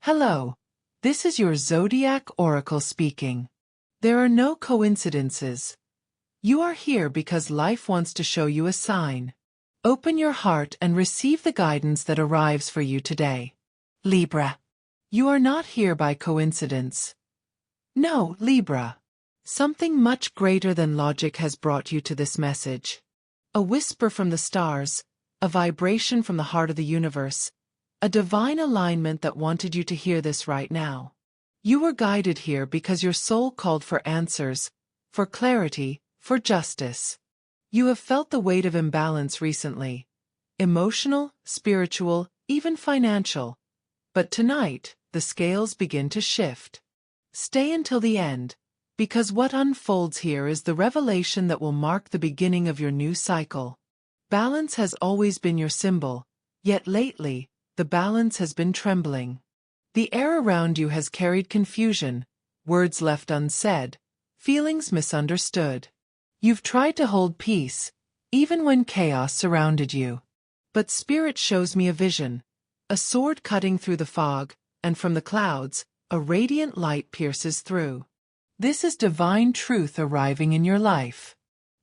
Hello, this is your Zodiac Oracle speaking. There are no coincidences. You are here because life wants to show you a sign. Open your heart and receive the guidance that arrives for you today. Libra. You are not here by coincidence. No, Libra. Something much greater than logic has brought you to this message. A whisper from the stars, a vibration from the heart of the universe, a divine alignment that wanted you to hear this right now. You were guided here because your soul called for answers, for clarity, for justice. You have felt the weight of imbalance recently. Emotional, spiritual, even financial. But tonight, the scales begin to shift. Stay until the end, because what unfolds here is the revelation that will mark the beginning of your new cycle. Balance has always been your symbol, yet lately, the balance has been trembling. The air around you has carried confusion, words left unsaid, feelings misunderstood. You've tried to hold peace, even when chaos surrounded you. But Spirit shows me a vision, a sword cutting through the fog, and from the clouds, a radiant light pierces through. This is divine truth arriving in your life.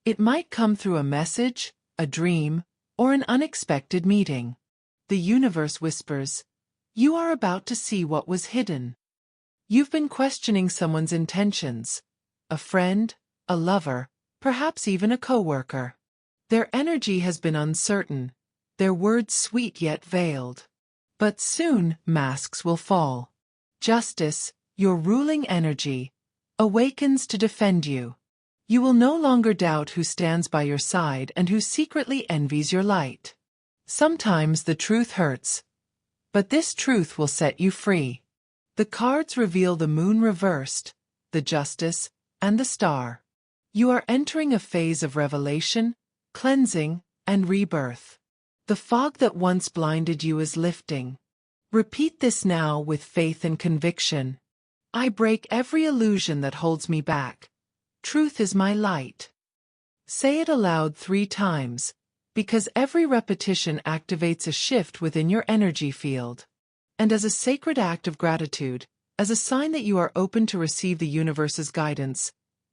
It might come through a message, a dream, or an unexpected meeting. The universe whispers, you are about to see what was hidden. You've been questioning someone's intentions, a friend, a lover, perhaps even a coworker. Their energy has been uncertain, their words sweet yet veiled. But soon, masks will fall. Justice, your ruling energy, awakens to defend you. You will no longer doubt who stands by your side and who secretly envies your light. Sometimes the truth hurts, but this truth will set you free. The cards reveal the moon reversed, the justice, and the star. You are entering a phase of revelation, cleansing, and rebirth. The fog that once blinded you is lifting. Repeat this now with faith and conviction. I break every illusion that holds me back. Truth is my light. Say it aloud 3 times. Because every repetition activates a shift within your energy field. And as a sacred act of gratitude, as a sign that you are open to receive the universe's guidance,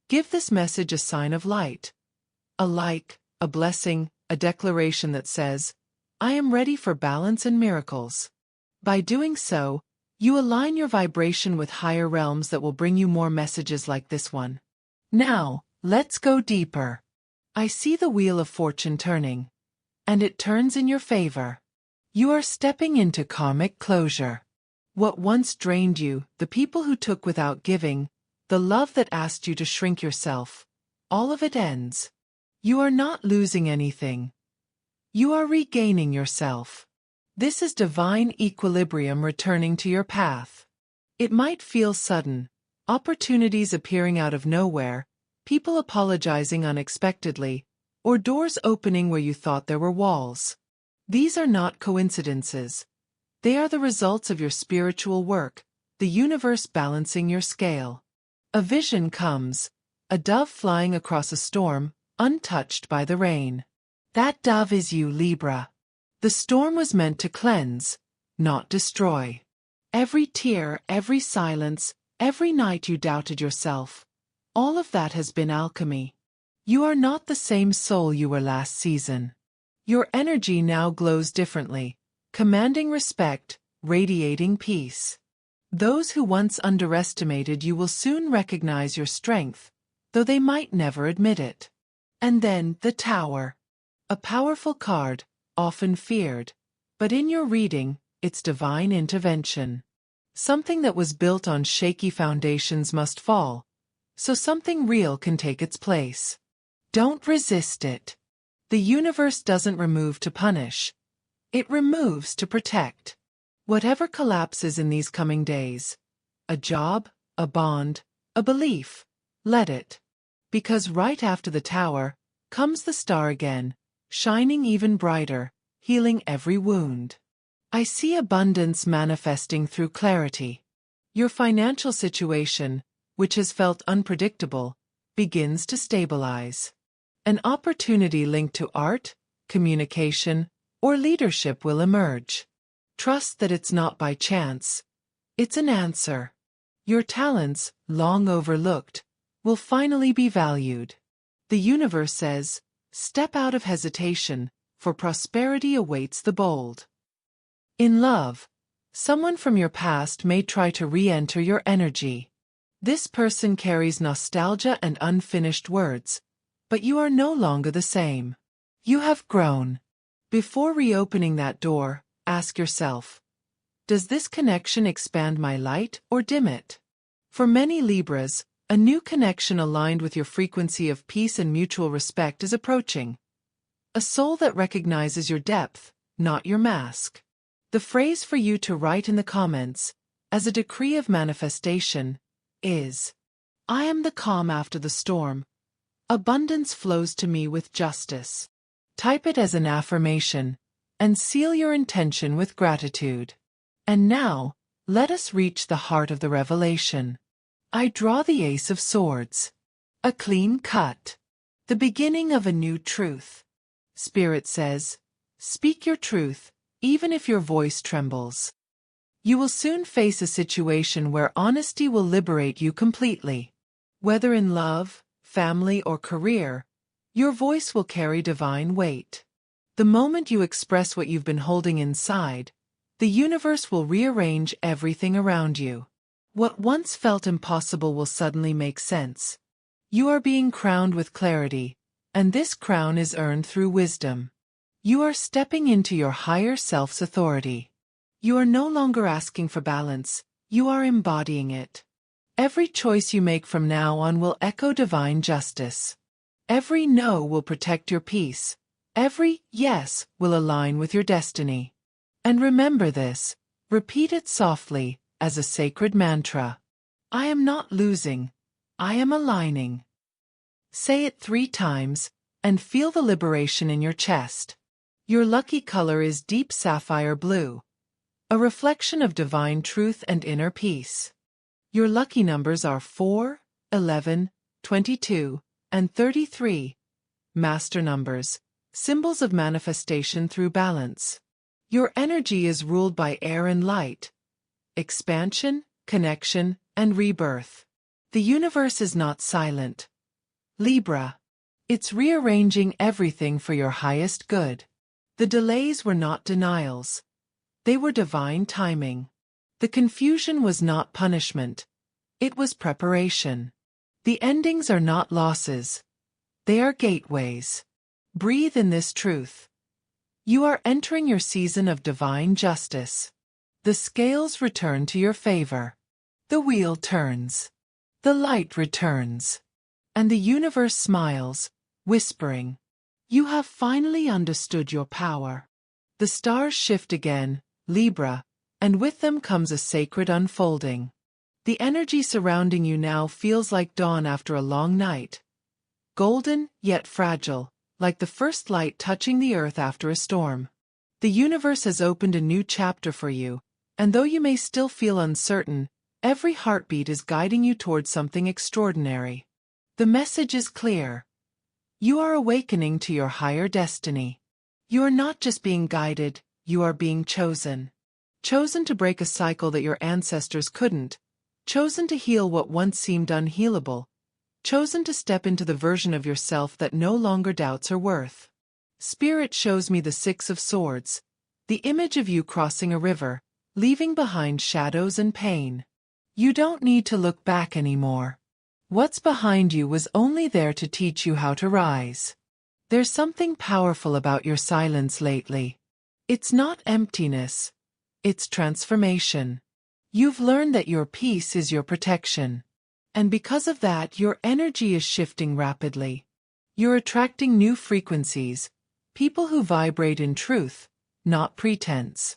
give this message a sign of light. A like, a blessing, a declaration that says, I am ready for balance and miracles. By doing so, you align your vibration with higher realms that will bring you more messages like this one. Now, let's go deeper. I see the wheel of fortune turning. And it turns in your favor. You are stepping into karmic closure. What once drained you, the people who took without giving, the love that asked you to shrink yourself, all of it ends. You are not losing anything. You are regaining yourself. This is divine equilibrium returning to your path. It might feel sudden, opportunities appearing out of nowhere, people apologizing unexpectedly, or doors opening where you thought there were walls. These are not coincidences. They are the results of your spiritual work, the universe balancing your scale. A vision comes, a dove flying across a storm, untouched by the rain. That dove is you, Libra. The storm was meant to cleanse, not destroy. Every tear, every silence, every night you doubted yourself, all of that has been alchemy. You are not the same soul you were last season. Your energy now glows differently, commanding respect, radiating peace. Those who once underestimated you will soon recognize your strength, though they might never admit it. And then, the Tower. A powerful card, often feared, but in your reading, it's divine intervention. Something that was built on shaky foundations must fall, so something real can take its place. Don't resist it. The universe doesn't remove to punish. It removes to protect. Whatever collapses in these coming days, a job, a bond, a belief, let it. Because right after the Tower, comes the star again, shining even brighter, healing every wound. I see abundance manifesting through clarity. Your financial situation, which has felt unpredictable, begins to stabilize. An opportunity linked to art, communication, or leadership will emerge. Trust that it's not by chance. It's an answer. Your talents, long overlooked, will finally be valued. The universe says, step out of hesitation, for prosperity awaits the bold. In love, someone from your past may try to re-enter your energy. This person carries nostalgia and unfinished words, but you are no longer the same. You have grown. Before reopening that door, ask yourself, does this connection expand my light or dim it? For many Libras, a new connection aligned with your frequency of peace and mutual respect is approaching. A soul that recognizes your depth, not your mask. The phrase for you to write in the comments, as a decree of manifestation, is, I am the calm after the storm. Abundance flows to me with justice. Type it as an affirmation, and seal your intention with gratitude. And now, let us reach the heart of the revelation. I draw the Ace of Swords. A clean cut. The beginning of a new truth. Spirit says, speak your truth, even if your voice trembles. You will soon face a situation where honesty will liberate you completely. Whether in love, family, or career, your voice will carry divine weight. The moment you express what you've been holding inside, the universe will rearrange everything around you. What once felt impossible will suddenly make sense. You are being crowned with clarity, and this crown is earned through wisdom. You are stepping into your higher self's authority. You are no longer asking for balance, you are embodying it. Every choice you make from now on will echo divine justice. Every no will protect your peace. Every yes will align with your destiny. And remember this, repeat it softly, as a sacred mantra. I am not losing, I am aligning. Say it 3 times, and feel the liberation in your chest. Your lucky color is deep sapphire blue, a reflection of divine truth and inner peace. Your lucky numbers are 4, 11, 22, and 33, master numbers, symbols of manifestation through balance. Your energy is ruled by air and light, expansion, connection, and rebirth. The universe is not silent, Libra. It's rearranging everything for your highest good. The delays were not denials. They were divine timing. The confusion was not punishment. It was preparation. The endings are not losses. They are gateways. Breathe in this truth. You are entering your season of divine justice. The scales return to your favor. The wheel turns. The light returns. And the universe smiles, whispering, you have finally understood your power. The stars shift again, Libra, and with them comes a sacred unfolding. The energy surrounding you now feels like dawn after a long night. Golden, yet fragile, like the first light touching the earth after a storm. The universe has opened a new chapter for you, and though you may still feel uncertain, every heartbeat is guiding you towards something extraordinary. The message is clear. You are awakening to your higher destiny. You are not just being guided, you are being chosen. Chosen to break a cycle that your ancestors couldn't. Chosen to heal what once seemed unhealable. Chosen to step into the version of yourself that no longer doubts her worth. Spirit shows me the 6 of Swords, the image of you crossing a river, leaving behind shadows and pain. You don't need to look back anymore. What's behind you was only there to teach you how to rise. There's something powerful about your silence lately. It's not emptiness. It's transformation. You've learned that your peace is your protection. And because of that, your energy is shifting rapidly. You're attracting new frequencies, people who vibrate in truth, not pretense.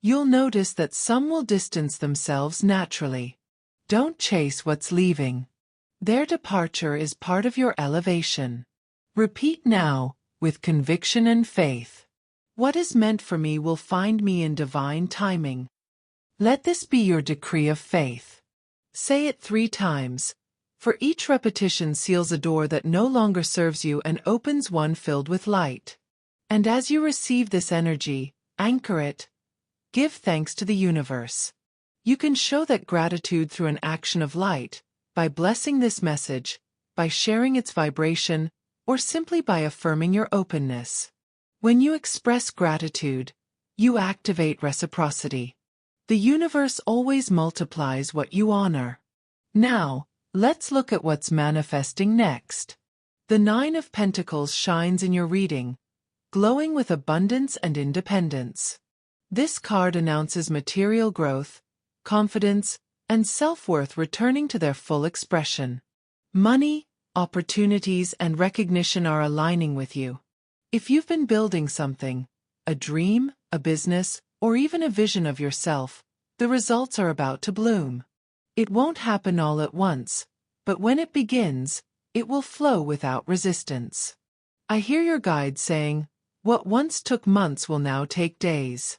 You'll notice that some will distance themselves naturally. Don't chase what's leaving. Their departure is part of your elevation. Repeat now, with conviction and faith. What is meant for me will find me in divine timing. Let this be your decree of faith. Say it 3 times, for each repetition seals a door that no longer serves you and opens one filled with light. And as you receive this energy, anchor it. Give thanks to the universe. You can show that gratitude through an action of light, by blessing this message, by sharing its vibration, or simply by affirming your openness. When you express gratitude, you activate reciprocity. The universe always multiplies what you honor. Now, let's look at what's manifesting next. The Nine of Pentacles shines in your reading, glowing with abundance and independence. This card announces material growth, confidence, and self-worth returning to their full expression. Money, opportunities, and recognition are aligning with you. If you've been building something, a dream, a business, or even a vision of yourself, the results are about to bloom. It won't happen all at once, but when it begins, it will flow without resistance. I hear your guide saying, what once took months will now take days.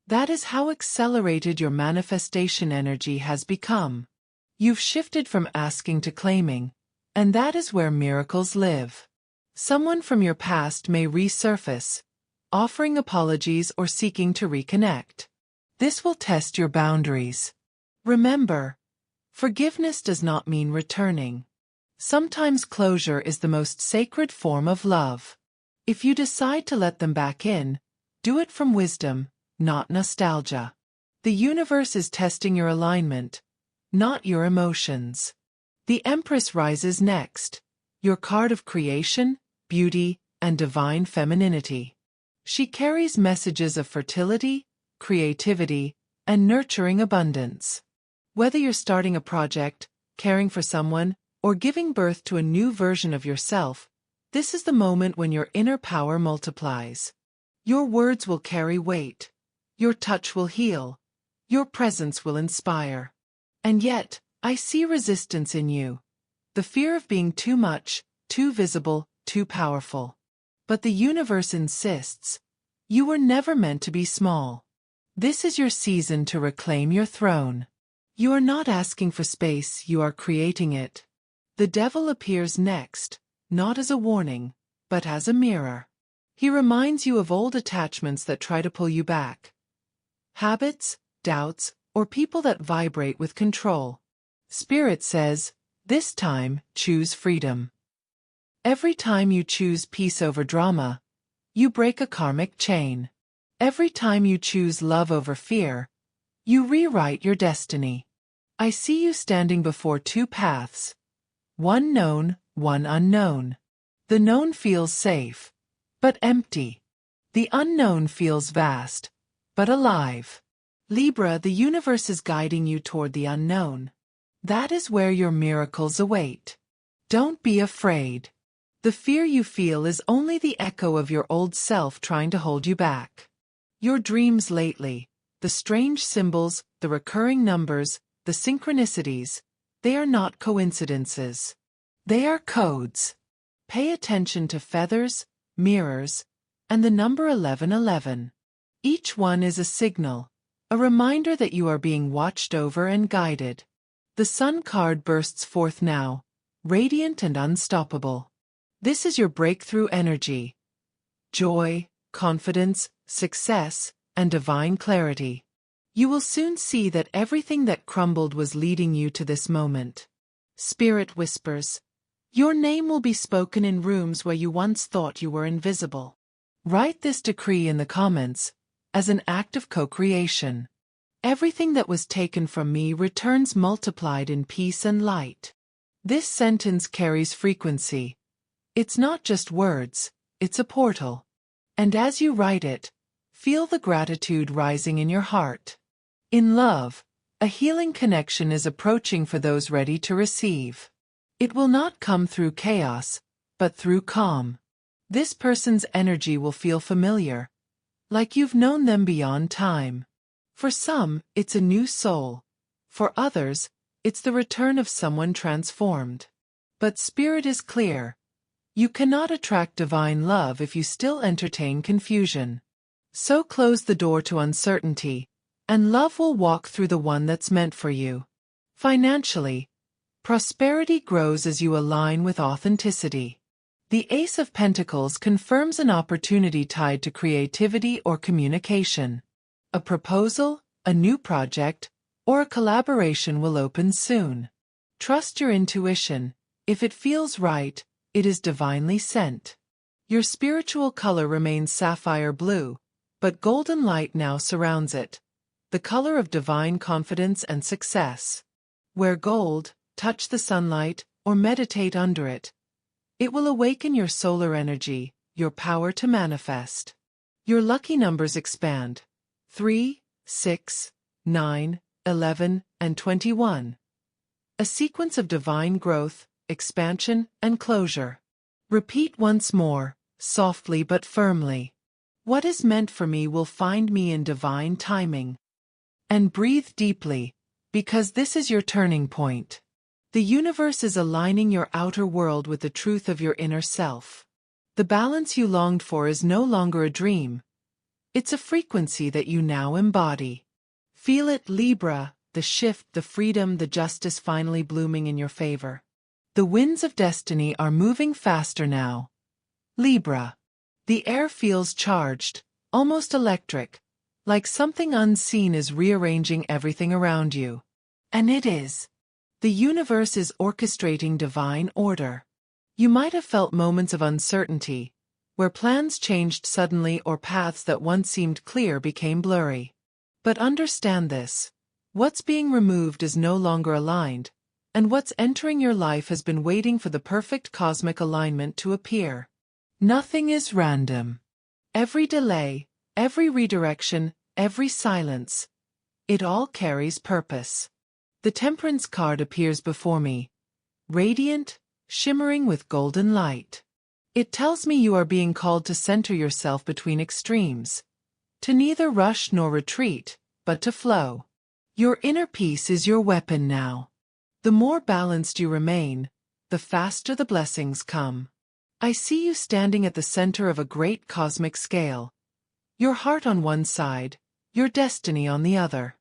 That is how accelerated your manifestation energy has become. You've shifted from asking to claiming, and that is where miracles live. Someone from your past may resurface, offering apologies or seeking to reconnect. This will test your boundaries. Remember, forgiveness does not mean returning. Sometimes closure is the most sacred form of love. If you decide to let them back in, do it from wisdom, not nostalgia. The universe is testing your alignment, not your emotions. The Empress rises next, your card of creation, beauty, and divine femininity. She carries messages of fertility, creativity, and nurturing abundance. Whether you're starting a project, caring for someone, or giving birth to a new version of yourself, this is the moment when your inner power multiplies. Your words will carry weight. Your touch will heal. Your presence will inspire. And yet, I see resistance in you. The fear of being too much, too visible, too powerful. But the universe insists. You were never meant to be small. This is your season to reclaim your throne. You are not asking for space, you are creating it. The devil appears next, not as a warning, but as a mirror. He reminds you of old attachments that try to pull you back. Habits, doubts, or people that vibrate with control. Spirit says, this time, choose freedom. Every time you choose peace over drama, you break a karmic chain. Every time you choose love over fear, you rewrite your destiny. I see you standing before two paths. One known, one unknown. The known feels safe, but empty. The unknown feels vast, but alive. Libra, the universe is guiding you toward the unknown. That is where your miracles await. Don't be afraid. The fear you feel is only the echo of your old self trying to hold you back. Your dreams lately, the strange symbols, the recurring numbers, the synchronicities, they are not coincidences. They are codes. Pay attention to feathers, mirrors, and the number 1111. Each one is a signal, a reminder that you are being watched over and guided. The Sun card bursts forth now, radiant and unstoppable. This is your breakthrough energy. Joy, confidence, success, and divine clarity. You will soon see that everything that crumbled was leading you to this moment. Spirit whispers, your name will be spoken in rooms where you once thought you were invisible. Write this decree in the comments, as an act of co-creation. Everything that was taken from me returns multiplied in peace and light. This sentence carries frequency. It's not just words, it's a portal. And as you write it, feel the gratitude rising in your heart. In love, a healing connection is approaching for those ready to receive. It will not come through chaos, but through calm. This person's energy will feel familiar, like you've known them beyond time. For some, it's a new soul. For others, it's the return of someone transformed. But Spirit is clear. You cannot attract divine love if you still entertain confusion. So close the door to uncertainty, and love will walk through the one that's meant for you. Financially, prosperity grows as you align with authenticity. The Ace of Pentacles confirms an opportunity tied to creativity or communication. A proposal, a new project, or a collaboration will open soon. Trust your intuition. If it feels right, it is divinely sent. Your spiritual color remains sapphire blue, but golden light now surrounds it, the color of divine confidence and success. Wear gold, touch the sunlight, or meditate under it. It will awaken your solar energy, your power to manifest. Your lucky numbers expand: 3, 6, 9, 11, and 21. A sequence of divine growth, expansion, and closure. Repeat once more, softly but firmly. What is meant for me will find me in divine timing. And breathe deeply, because this is your turning point. The universe is aligning your outer world with the truth of your inner self. The balance you longed for is no longer a dream. It's a frequency that you now embody. Feel it, Libra, the shift, the freedom, the justice finally blooming in your favor. The winds of destiny are moving faster now. Libra. The air feels charged, almost electric, like something unseen is rearranging everything around you. And it is. The universe is orchestrating divine order. You might have felt moments of uncertainty, where plans changed suddenly or paths that once seemed clear became blurry. But understand this: what's being removed is no longer aligned, and what's entering your life has been waiting for the perfect cosmic alignment to appear. Nothing is random. Every delay, every redirection, every silence, it all carries purpose. The Temperance card appears before me, radiant, shimmering with golden light. It tells me you are being called to center yourself between extremes, to neither rush nor retreat, but to flow. Your inner peace is your weapon now. The more balanced you remain, the faster the blessings come. I see you standing at the center of a great cosmic scale. Your heart on one side, your destiny on the other.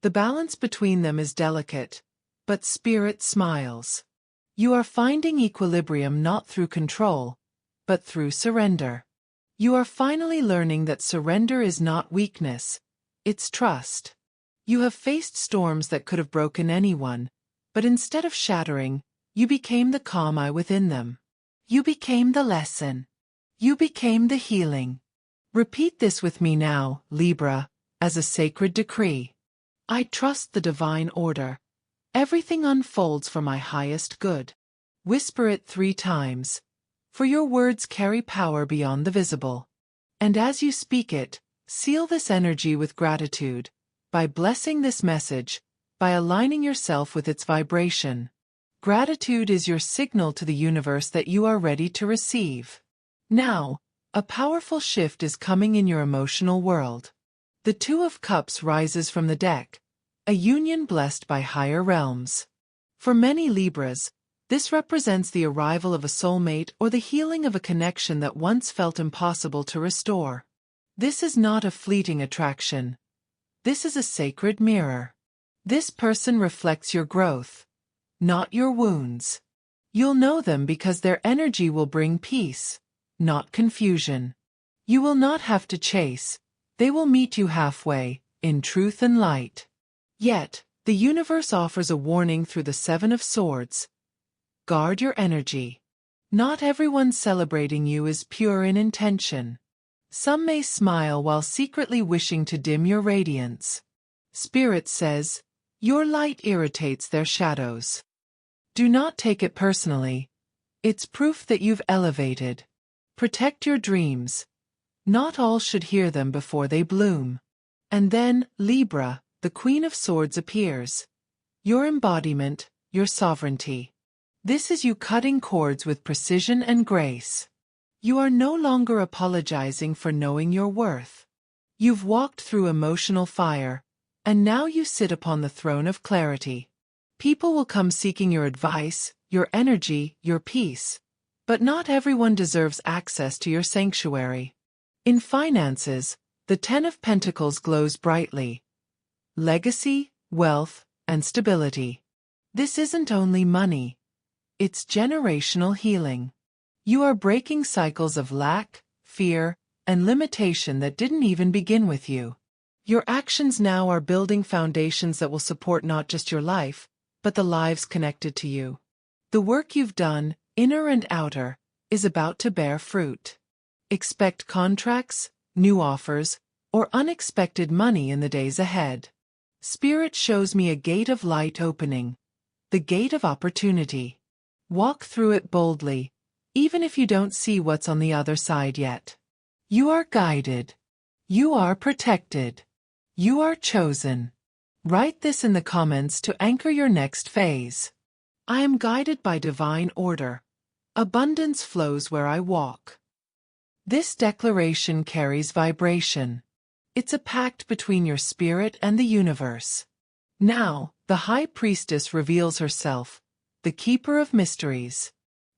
The balance between them is delicate, but spirit smiles. You are finding equilibrium not through control, but through surrender. You are finally learning that surrender is not weakness, it's trust. You have faced storms that could have broken anyone, but instead of shattering, you became the calm eye within them. You became the lesson. You became the healing. Repeat this with me now, Libra, as a sacred decree. I trust the divine order. Everything unfolds for my highest good. Whisper it 3 times, for your words carry power beyond the visible. And as you speak it, seal this energy with gratitude, by blessing this message, by aligning yourself with its vibration. Gratitude is your signal to the universe that you are ready to receive. Now, a powerful shift is coming in your emotional world. The 2 of Cups rises from the deck, a union blessed by higher realms. For many Libras, this represents the arrival of a soulmate or the healing of a connection that once felt impossible to restore. This is not a fleeting attraction. This is a sacred mirror. This person reflects your growth, not your wounds. You'll know them because their energy will bring peace, not confusion. You will not have to chase. They will meet you halfway, in truth and light. Yet, the universe offers a warning through the 7 of Swords. Guard your energy. Not everyone celebrating you is pure in intention. Some may smile while secretly wishing to dim your radiance. Spirit says, your light irritates their shadows. Do not take it personally. It's proof that you've elevated. Protect your dreams. Not all should hear them before they bloom. And then, Libra, the Queen of Swords appears. Your embodiment, your sovereignty. This is you cutting cords with precision and grace. You are no longer apologizing for knowing your worth. You've walked through emotional fire, and now you sit upon the throne of clarity. People will come seeking your advice, your energy, your peace. But not everyone deserves access to your sanctuary. In finances, the 10 of Pentacles glows brightly. Legacy, wealth, and stability. This isn't only money. It's generational healing. You are breaking cycles of lack, fear, and limitation that didn't even begin with you. Your actions now are building foundations that will support not just your life, but the lives connected to you. The work you've done, inner and outer, is about to bear fruit. Expect contracts, new offers, or unexpected money in the days ahead. Spirit shows me a gate of light opening, the gate of opportunity. Walk through it boldly, even if you don't see what's on the other side yet. You are guided. You are protected. You are chosen. Write this in the comments to anchor your next phase. I am guided by divine order. Abundance flows where I walk. This declaration carries vibration. It's a pact between your spirit and the universe. Now, the High Priestess reveals herself, the keeper of mysteries.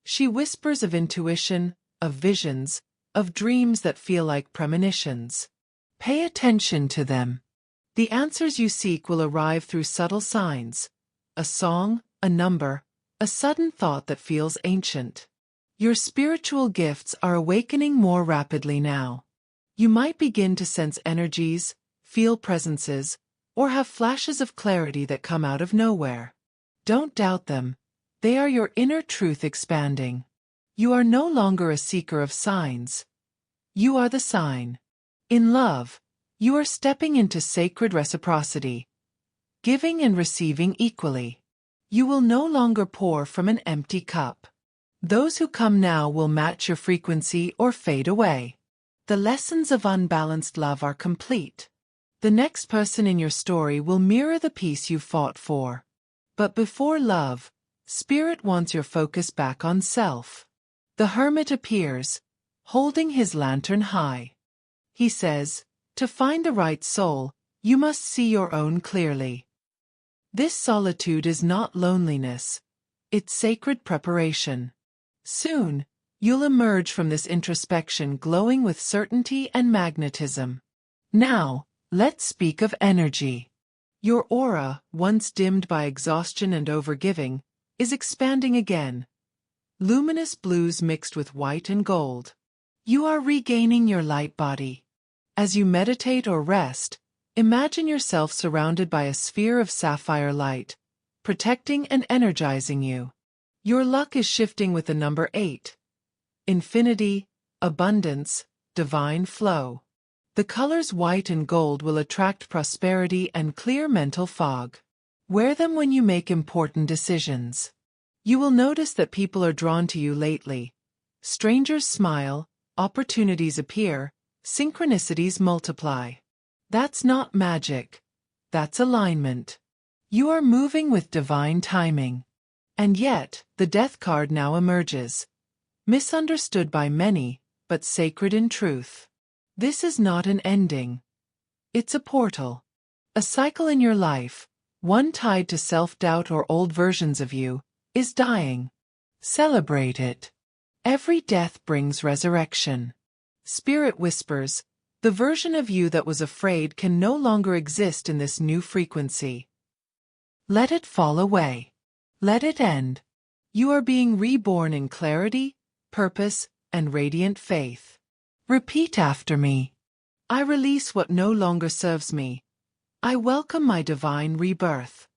She whispers of intuition, of visions, of dreams that feel like premonitions. Pay attention to them. The answers you seek will arrive through subtle signs, a song, a number, a sudden thought that feels ancient. Your spiritual gifts are awakening more rapidly now. You might begin to sense energies, feel presences, or have flashes of clarity that come out of nowhere. Don't doubt them. They are your inner truth expanding. You are no longer a seeker of signs. You are the sign. In love, you are stepping into sacred reciprocity, giving and receiving equally. You will no longer pour from an empty cup. Those who come now will match your frequency or fade away. The lessons of unbalanced love are complete. The next person in your story will mirror the peace you fought for. But before love, Spirit wants your focus back on self. The hermit appears, holding his lantern high. He says, to find the right soul, you must see your own clearly. This solitude is not loneliness. It's sacred preparation. Soon, you'll emerge from this introspection glowing with certainty and magnetism. Now, let's speak of energy. Your aura, once dimmed by exhaustion and overgiving, is expanding again. Luminous blues mixed with white and gold. You are regaining your light body. As you meditate or rest, imagine yourself surrounded by a sphere of sapphire light, protecting and energizing you. Your luck is shifting with the number 8. Infinity, abundance, divine flow. The colors white and gold will attract prosperity and clear mental fog. Wear them when you make important decisions. You will notice that people are drawn to you lately. Strangers smile, opportunities appear, synchronicities multiply. That's not magic. That's alignment. You are moving with divine timing. And yet, the Death card now emerges. Misunderstood by many, but sacred in truth. This is not an ending. It's a portal. A cycle in your life, one tied to self-doubt or old versions of you, is dying. Celebrate it. Every death brings resurrection. Spirit whispers, the version of you that was afraid can no longer exist in this new frequency. Let it fall away. Let it end. You are being reborn in clarity, purpose, and radiant faith. Repeat after me. I release what no longer serves me. I welcome my divine rebirth.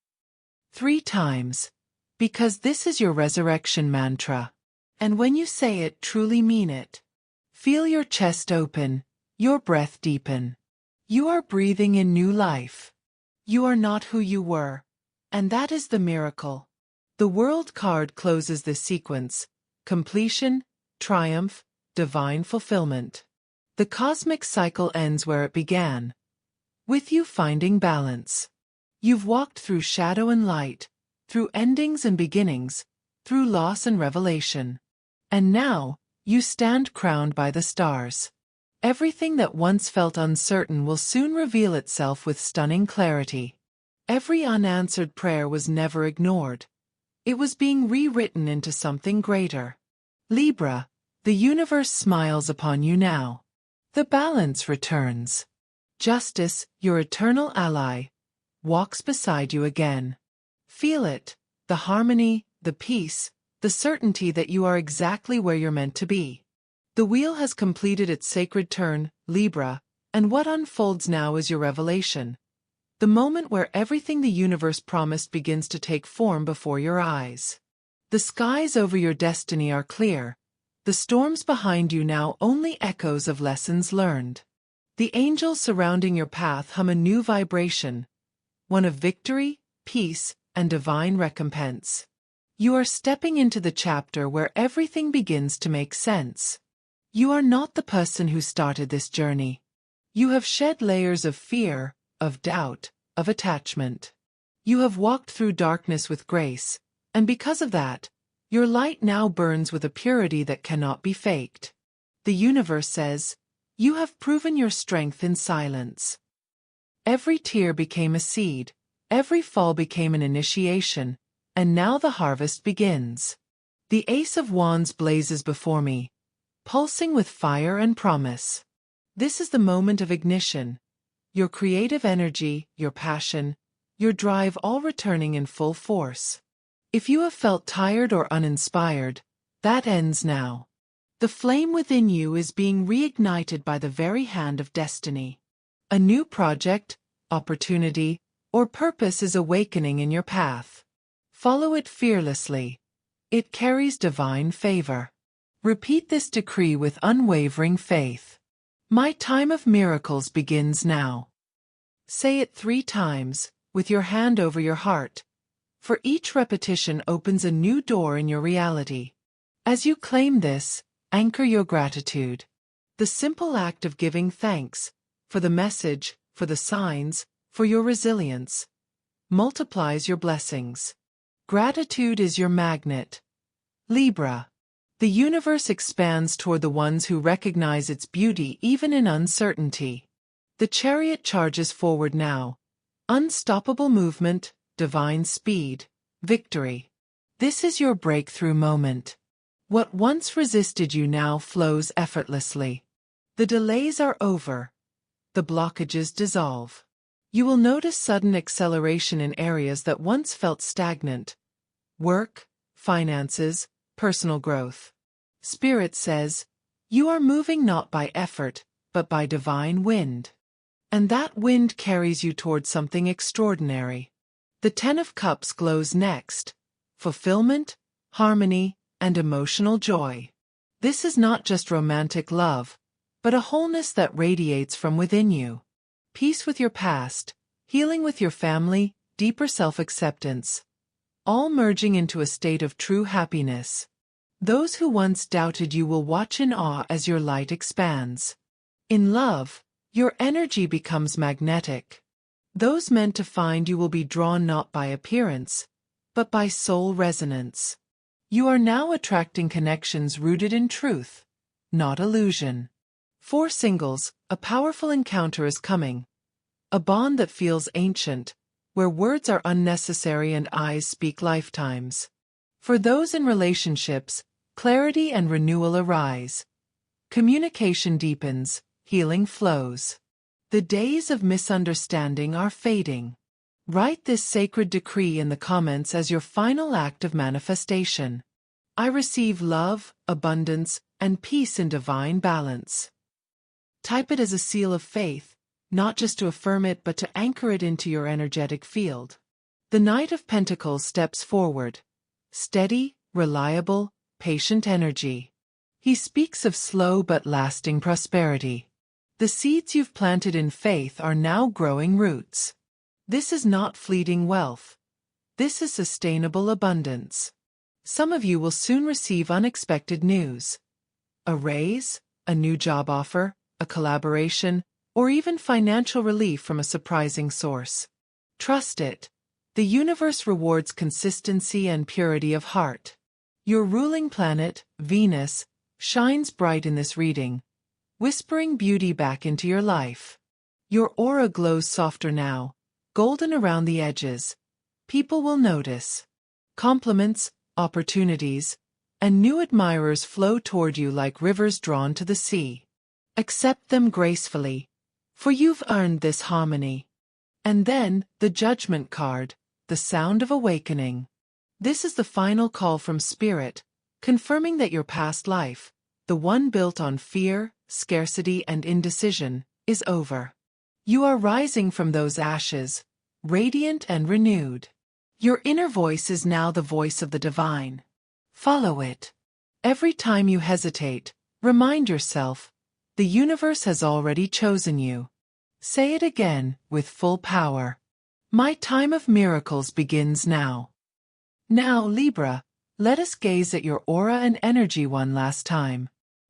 3 times. Because this is your resurrection mantra. And when you say it, truly mean it. Feel your chest open, your breath deepen. You are breathing in new life. You are not who you were. And that is the miracle. The World card closes this sequence. Completion, triumph, divine fulfillment. The cosmic cycle ends where it began. With you finding balance. You've walked through shadow and light, through endings and beginnings, through loss and revelation. And now, you stand crowned by the stars. Everything that once felt uncertain will soon reveal itself with stunning clarity. Every unanswered prayer was never ignored. It was being rewritten into something greater. Libra, the universe smiles upon you now. The balance returns. Justice, your eternal ally, walks beside you again. Feel it, the harmony, the peace, the certainty that you are exactly where you're meant to be. The wheel has completed its sacred turn, Libra, And what unfolds now is your revelation. The moment where everything the universe promised begins to take form before your eyes. The skies over your destiny are clear. The storms behind you now only echoes of lessons learned. The angels surrounding your path hum a new vibration, one of victory, peace, and divine recompense. You are stepping into the chapter where everything begins to make sense. You are not the person who started this journey. You have shed layers of fear, of doubt, of attachment. You have walked through darkness with grace, and because of that, your light now burns with a purity that cannot be faked. The universe says, "You have proven your strength in silence." Every tear became a seed, every fall became an initiation, and now the harvest begins. The Ace of Wands blazes before me, pulsing with fire and promise. This is the moment of ignition. Your creative energy, your passion, your drive all returning in full force. If you have felt tired or uninspired, that ends now. The flame within you is being reignited by the very hand of destiny. A new project, opportunity, or purpose is awakening in your path. Follow it fearlessly. It carries divine favor. Repeat this decree with unwavering faith. My time of miracles begins now. Say it 3 times, with your hand over your heart, for each repetition opens a new door in your reality. As you claim this, anchor your gratitude. The simple act of giving thanks, for the message, for the signs, for your resilience, multiplies your blessings. Gratitude is your magnet. Libra. The universe expands toward the ones who recognize its beauty even in uncertainty. The chariot charges forward now. Unstoppable movement, divine speed, victory. This is your breakthrough moment. What once resisted you now flows effortlessly. The delays are over. The blockages dissolve. You will notice sudden acceleration in areas that once felt stagnant. Work, finances, personal growth. Spirit says, you are moving not by effort, but by divine wind. And that wind carries you toward something extraordinary. The 10 of Cups glows next. Fulfillment, harmony, and emotional joy. This is not just romantic love, but a wholeness that radiates from within you. Peace with your past, healing with your family, deeper self-acceptance, all merging into a state of true happiness. Those who once doubted you will watch in awe as your light expands. In love, your energy becomes magnetic. Those meant to find you will be drawn not by appearance, but by soul resonance. You are now attracting connections rooted in truth, not illusion. For singles, a powerful encounter is coming. A bond that feels ancient, where words are unnecessary and eyes speak lifetimes. For those in relationships, clarity and renewal arise. Communication deepens, healing flows. The days of misunderstanding are fading. Write this sacred decree in the comments as your final act of manifestation. I receive love, abundance, and peace in divine balance. Type it as a seal of faith, not just to affirm it but to anchor it into your energetic field. The Knight of Pentacles steps forward. Steady, reliable, patient energy. He speaks of slow but lasting prosperity. The seeds you've planted in faith are now growing roots. This is not fleeting wealth. This is sustainable abundance. Some of you will soon receive unexpected news. A raise, a new job offer, a collaboration, or even financial relief from a surprising source. Trust it. The universe rewards consistency and purity of heart. Your ruling planet, Venus, shines bright in this reading, whispering beauty back into your life. Your aura glows softer now, golden around the edges. People will notice. Compliments, opportunities, and new admirers flow toward you like rivers drawn to the sea. Accept them gracefully, for you've earned this harmony. And then, the Judgment card, the sound of awakening. This is the final call from Spirit, confirming that your past life, the one built on fear, scarcity, and indecision, is over. You are rising from those ashes, radiant and renewed. Your inner voice is now the voice of the divine. Follow it. Every time you hesitate, remind yourself, the universe has already chosen you. Say it again, with full power. My time of miracles begins now. Now, Libra, let us gaze at your aura and energy one last time.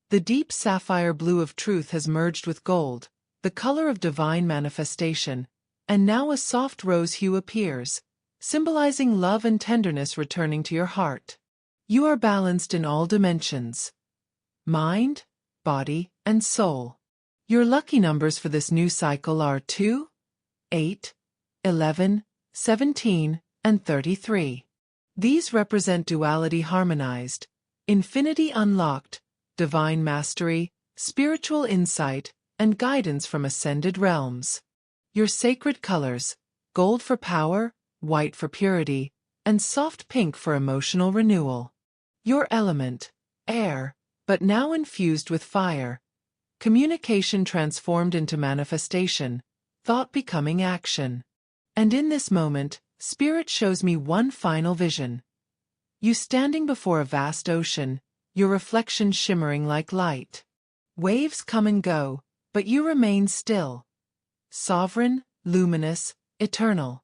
The deep sapphire blue of truth has merged with gold, the color of divine manifestation, and now a soft rose hue appears, symbolizing love and tenderness returning to your heart. You are balanced in all dimensions: mind, body, and soul. Your lucky numbers for this new cycle are 2, 8, 11, 17, and 33. These represent duality harmonized, infinity unlocked, divine mastery, spiritual insight, and guidance from ascended realms. Your sacred colors: gold for power, white for purity, and soft pink for emotional renewal. Your element: air, but now infused with fire. Communication transformed into manifestation, thought becoming action. And in this moment, Spirit shows me one final vision. You standing before a vast ocean, your reflection shimmering like light. Waves come and go, but you remain still. Sovereign, luminous, eternal.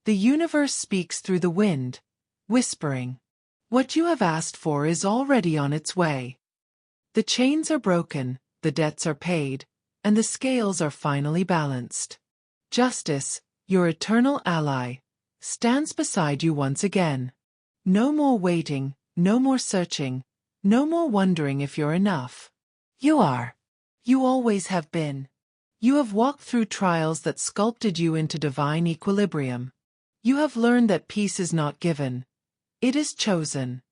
The universe speaks through the wind, whispering, "What you have asked for is already on its way." The chains are broken, the debts are paid, and the scales are finally balanced. Justice, your eternal ally, stands beside you once again. No more waiting, no more searching, no more wondering if you're enough. You are. You always have been. You have walked through trials that sculpted you into divine equilibrium. You have learned that peace is not given. It is chosen.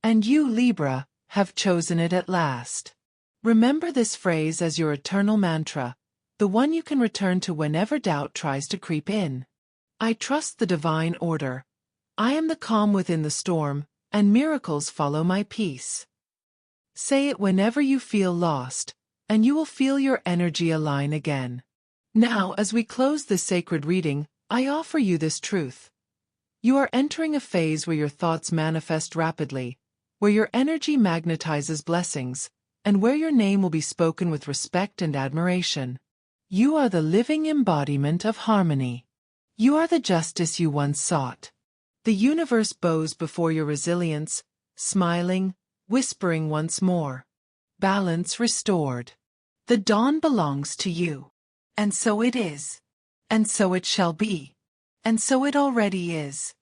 And you, Libra, have chosen it at last. Remember this phrase as your eternal mantra, the one you can return to whenever doubt tries to creep in. I trust the divine order. I am the calm within the storm, and miracles follow my peace. Say it whenever you feel lost, and you will feel your energy align again. Now, as we close this sacred reading, I offer you this truth. You are entering a phase where your thoughts manifest rapidly, where your energy magnetizes blessings, and where your name will be spoken with respect and admiration. You are the living embodiment of harmony. You are the justice you once sought. The universe bows before your resilience, smiling, whispering once more. Balance restored. The dawn belongs to you. And so it is. And so it shall be. And so it already is.